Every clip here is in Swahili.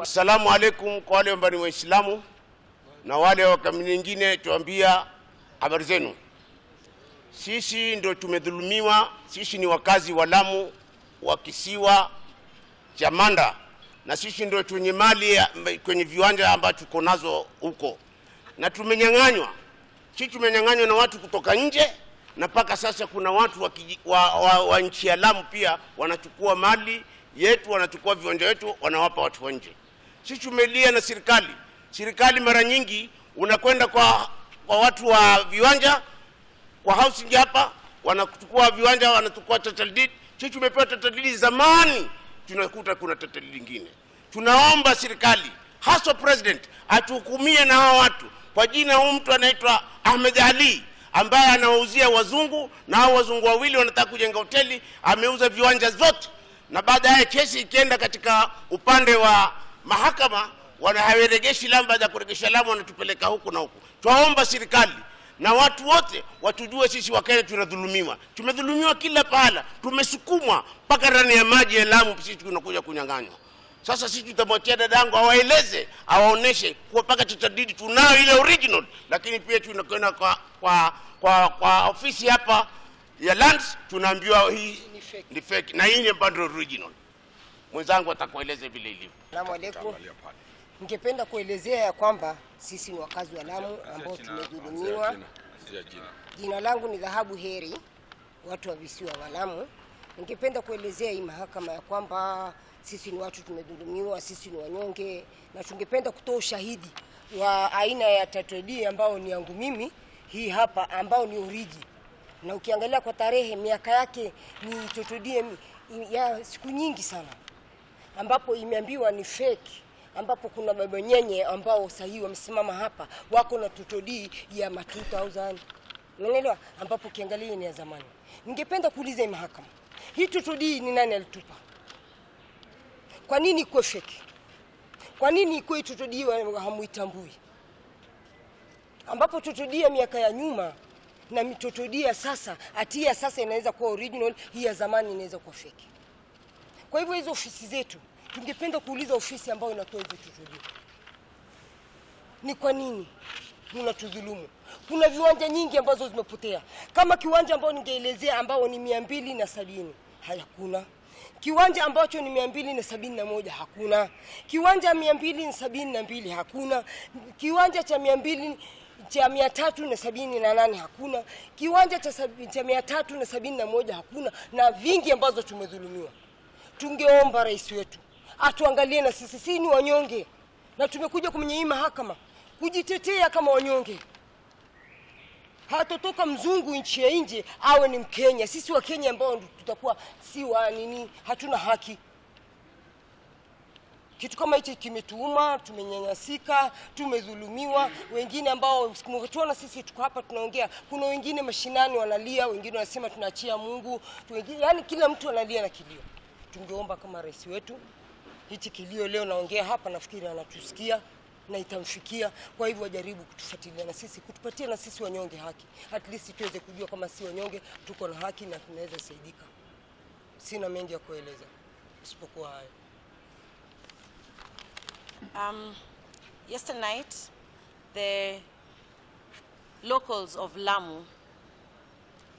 Assalamu alaikum kwa wale ambao ni Waislamu na wale wa kamili nyingine, tuambia habari zenu. Sisi ndio tumedhulumiwa, sisi ni wakazi wa Lamu wa kisiwa cha Manda, na sisi ndio tunye mali kwenye viwanja ambacho tuko nazo huko, na tumenyang'anywa. Sisi tumenyang'anywa na watu kutoka nje, na paka sasa kuna watu wa nchi ya Lamu pia wanachukua mali yetu, wanachukua viwanja wetu, wanawapa watu wa nje. Sisi tumelia na serikali mara nyingi unakwenda kwa watu wa viwanja, kwa housing hapa, wanachukua viwanja, wanachukua title deed. Sisi tumepewa title deed zamani, tunakuta kuna title deed nyingine. Tunaomba serikali, hasa president, atuhukumie na hao watu. Kwa jina mtu anaitwa Ahmed Ali ambaye anawauzia wazungu, na hao wazungu wawili wanataka kujenga hoteli, ameuza viwanja zote, na baadaye kesi ikienda katika upande wa mahakama wanahaweregeshi Lamu, baada ya kuregesha Lamu wanatupeleka huku na huku. Tuomba serikali na watu wote watujue sisi Wakenya tunadhulumiwa. Tumedhulumiwa kila pahala, tumesukumwa mpaka ndani ya maji ya Lamu, sisi tunakuja kunyang'anywa. Sasa sisi tutamwachia dadangu awaeleze, awaoneshe kwa mpaka tutadidi tunao ile original, lakini pia tunakwenda kwa ofisi hapa ya lands, tunaambiwa hii ni fake na hii ni bado original. Mwenzangu atakueleze vile ilivyo. Assalamu alaykum. Ningependa kuelezea ya kwamba sisi ni wakazi wa Lamu ambao tumedhulumiwa. Jina langu ni Dhahabu Heri, watu wa visiwa wa Lamu. Ningependa kuelezea hii mahakama ya kwamba sisi ni watu tumedhulumiwa, sisi ni wanyonge, na tungependa kutoa ushahidi wa aina ya title deed ambao ni yangu mimi, hii hapa ambao ni origi. Na ukiangalia kwa tarehe, miaka yake ni title deed ya siku nyingi sana, ambapo imeambiwa ni fake, ambapo kuna baba nyenye ambao sahihi wamesimama hapa wako na title deed ya 2000. Unaelewa? Ambapo ukiangalia ni ya zamani. Ningependa kuuliza mahakama, hii title deed ni nani alitupa? Kwa nini iko fake? Kwa nini iko title deed hamuitambui? Ambapo title deed ya miaka ya nyuma na title deed ya sasa, atia sasa inaweza kuwa original, hii ya zamani inaweza kuwa fake. Kwa hivyo hizo ofisi zetu, tungependa kuuliza ofisi ambayo inatoa hizo title deed, ni kwa nini mnatudhulumu? Kuna viwanja nyingi ambazo zimepotea. Kama kiwanja ambao ningeelezea ambao ni 270, hakuna. Kiwanja ambacho ni 271 hakuna. Kiwanja 272 hakuna. Kiwanja cha 378 hakuna. Kiwanja cha 371 hakuna, na vingi ambazo tumedhulumiwa. Tungeomba rais wetu atuangalie na sisi ni wanyonge, na tumekuja kwenye hii mahakama kujitetea kama wanyonge. Hatotoka mzungu nchi ya nje awe ni Mkenya. Sisi wa Kenya ambao tutakuwa si wa nini, hatuna haki. Kitu kama hicho kimetuuma, tumenyanyasika, tumedhulumiwa. Wengine ambao tunaona sisi tuko hapa tunaongea, kuna wengine mashinani wanalia, wengine wanasema tunaachia Mungu, wengine yani kila mtu analia na kilio. Tungeomba kama rais wetu, hichi kilio leo naongea hapa nafikiri anatusikia na itamfikia. Kwa hivyo wajaribu kutufuatilia na sisi, kutupatia na sisi wanyonge haki. At least tuweze kujua kama si wanyonge tuko na haki na tunaweza saidika. Sina mengi ya kueleza isipokuwa hayo. Yesterday night, the locals of Lamu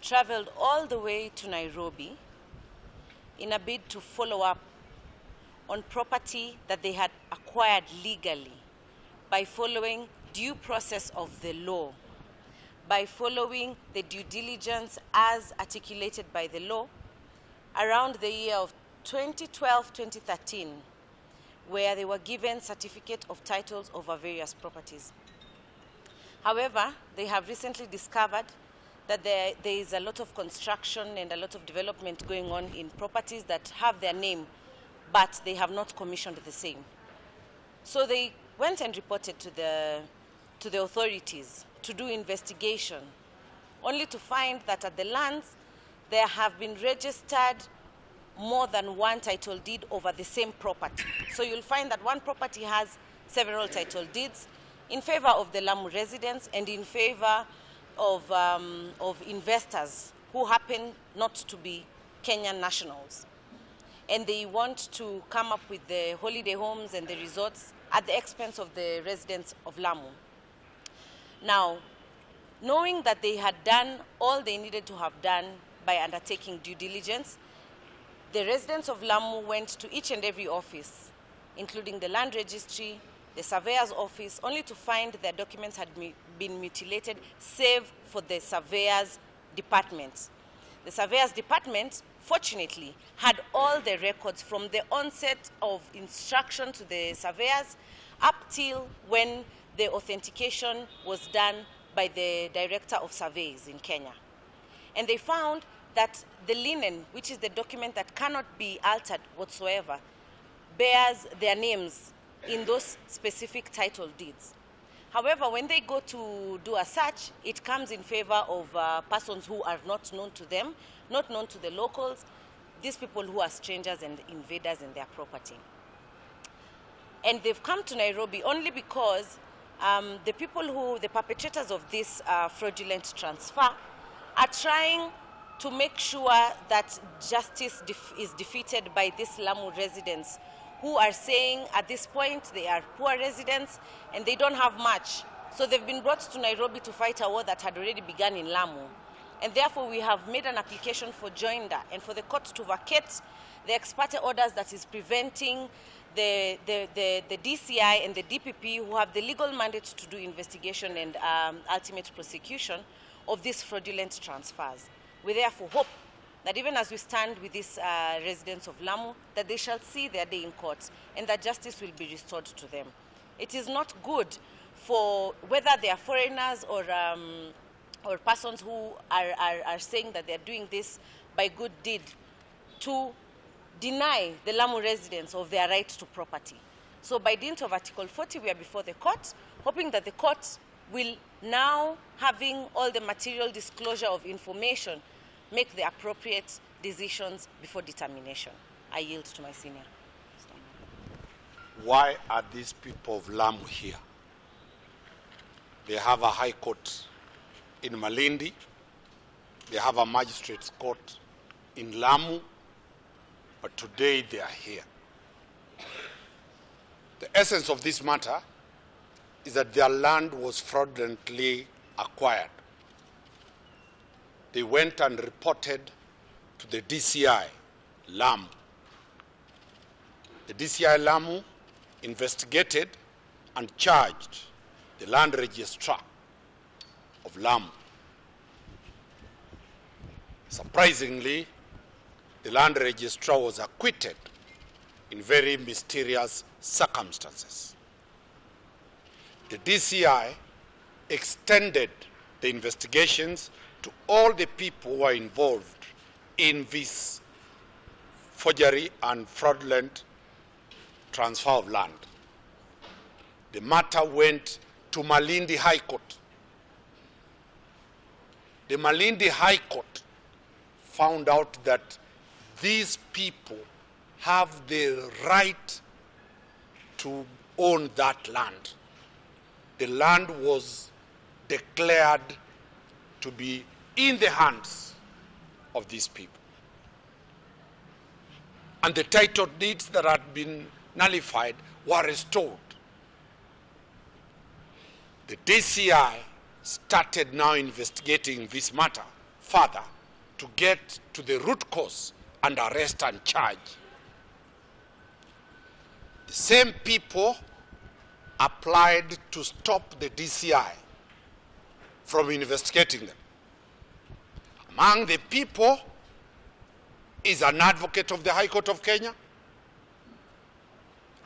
traveled all the way to Nairobi in a bid to follow up on property that they had acquired legally by following due process of the law, by following the due diligence as articulated by the law around the year of 2012-2013, where they were given certificate of titles over various properties. However, they have recently discovered that there is a lot of construction and a lot of development going on in properties that have their name, but they have not commissioned the same. So they went and reported to the authorities to do investigation, only to find that at the lands there have been registered more than one title deed over the same property. So you'll find that one property has several title deeds in favor of the Lamu residents and in favor of investors who happen not to be Kenyan nationals. And they want to come up with the holiday homes and the resorts at the expense of the residents of Lamu. Now, knowing that they had done all they needed to have done by undertaking due diligence, the residents of Lamu went to each and every office, including the land registry, the surveyor's office, only to find their documents had been mutilated, save for the surveyor's department. The surveyor's department, fortunately, had all the records from the onset of instruction to the surveyors up till when the authentication was done by the Director of Surveys in Kenya. And they found that the linen, which is the document that cannot be altered whatsoever, bears their names in those specific title deeds. However, when they go to do a search, it comes in favor of persons who are not known to them, not known to the locals, these people who are strangers and invaders in their property. And they've come to Nairobi only because the perpetrators of this fraudulent transfer are trying to make sure that justice is defeated by these Lamu residents who are saying at this point they are poor residents and they don't have much. So they've been brought to Nairobi to fight a war that had already begun in Lamu. And therefore we have made an application for joinder and for the court to vacate the ex parte orders that is preventing the DCI and the DPP, who have the legal mandate to do investigation and ultimate prosecution of these fraudulent transfers. We therefore hope that even as we stand with these residents of Lamu, that they shall see their day in court and that justice will be restored to them. It is not good for whether they are foreigners or persons who are saying that they are doing this by good deed to deny the Lamu residents of their right to property. So by dint of Article 40, we are before the court, hoping that the court will now, having all the material disclosure of information, make the appropriate decisions before determination. I yield to my senior. Why are these people of Lamu here? They have a high court in Malindi. They have a magistrate's court in Lamu. But today they are here. The essence of this matter is that their land was fraudulently acquired. They went and reported to the DCI, Lamu. The DCI Lamu investigated and charged the land registrar of Lamu. Surprisingly, the land registrar was acquitted in very mysterious circumstances. The DCI extended the investigations to all the people who are involved in this forgery and fraudulent transfer of land. The matter went to Malindi High Court. The Malindi High Court found out that these people have the right to own that land. The land was declared to be in the hands of these people. And the title deeds that had been nullified were restored. The DCI started now investigating this matter further to get to the root cause and arrest and charge. The same people applied to stop the DCI from investigating them. Among the people is an advocate of the High Court of Kenya.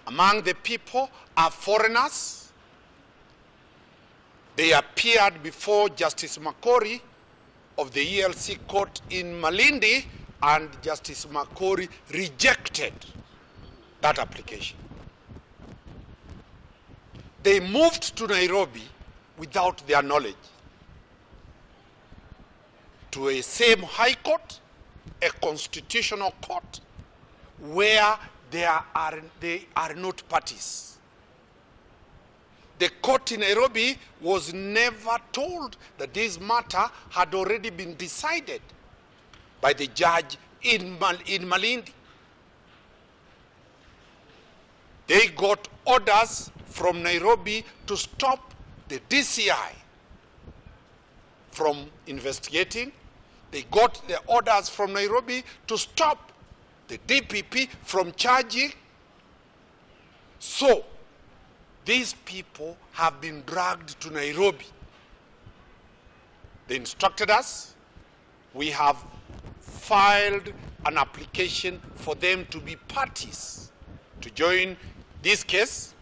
Among the people are foreigners. They appeared before Justice Makori of the ELC court in Malindi, and Justice Makori rejected that application. They moved to Nairobi without their knowledge to a same high court, a constitutional court, where they are not parties. The court in Nairobi was never told that this matter had already been decided by the judge in Malindi. They got orders from Nairobi to stop the DCI from investigating. They got the orders from Nairobi to stop the DPP from charging. So, these people have been dragged to Nairobi. They instructed us. We have filed an application for them to be parties to join this case.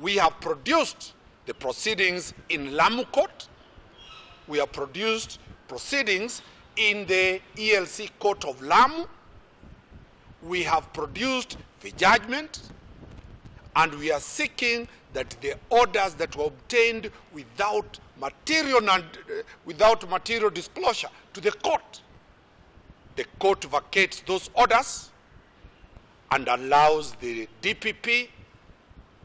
We have produced the proceedings in Lamu court. We have produced proceedings in the ELC court of Lamu. We have produced the judgment, and we are seeking that the orders that were obtained without material disclosure to the court vacates those orders and allows the DPP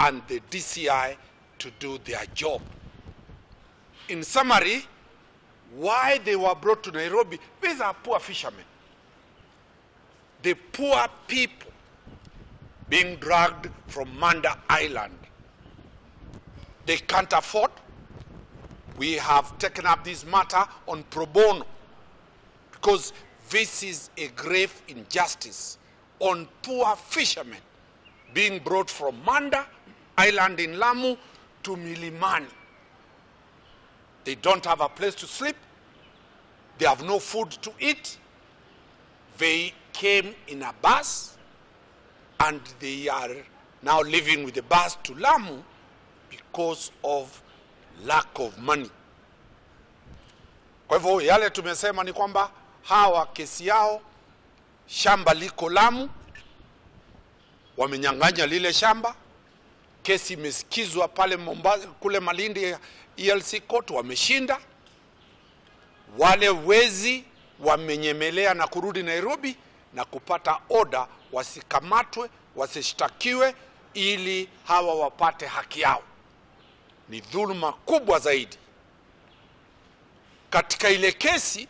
and the DCI to do their job. In summary, why they were brought to Nairobi, these are poor fishermen. The poor people being dragged from Manda Island. They can't afford. We have taken up this matter on pro bono because this is a grave injustice on poor fishermen being brought from Manda Island in Lamu to Milimani. They don't have a place to sleep. They have no food to eat. They came in a bus and they are now living with the bus to Lamu because of lack of money. Kwa hivyo yale tumesema ni kwamba hawa kesi yao, shamba liko Lamu, wamenyang'anya lile shamba, kesi imesikizwa pale Mombasa, kule Malindi ELC court, wameshinda. Wale wezi wamenyemelea na kurudi Nairobi na kupata order wasikamatwe, wasishtakiwe ili hawa wapate haki yao. Ni dhuluma kubwa zaidi. Katika ile kesi,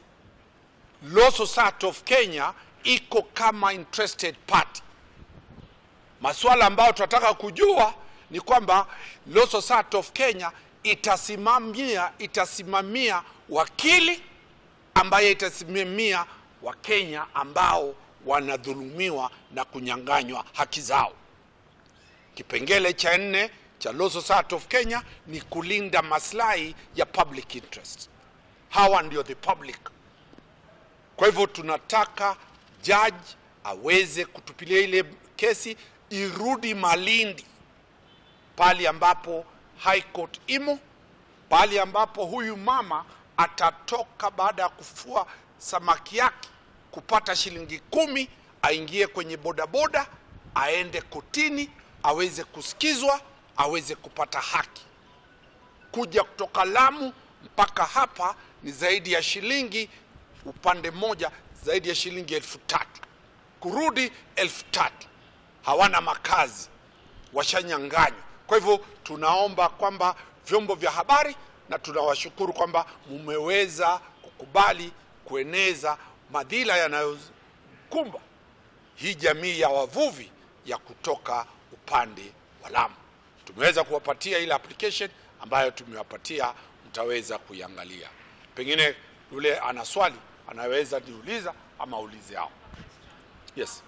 Law Society of Kenya iko kama interested party. Masuala ambayo tunataka kujua ni kwamba Law Society of Kenya itasimamia wakili ambaye itasimamia Wakenya ambao wanadhulumiwa na kunyang'anywa haki zao. Kipengele cha 4 cha Law Society of Kenya ni kulinda maslahi ya public interest. Hawa ndio the public. Kwa hivyo tunataka judge aweze kutupilia ile kesi irudi Malindi, pali ambapo High Court imo, pali ambapo huyu mama atatoka baada ya kufua samaki yake kupata shilingi 10, aingie kwenye bodaboda, aende kotini, aweze kusikizwa, aweze kupata haki. Kuja kutoka Lamu mpaka hapa ni zaidi ya shilingi, upande moja zaidi ya shilingi 3,000. Kurudi 3,000. Hawana makazi, washanyang'anywa. Kwa hivyo tunaomba kwamba vyombo vya habari, na tunawashukuru kwamba mmeweza kukubali kueneza madhila yanayokumba hii jamii ya wavuvi ya kutoka upande wa Lamu. Tumeweza kuwapatia ile application ambayo tumewapatia, mtaweza kuiangalia. Pengine yule ana swali anaweza niuliza ama ulize hao. Yes.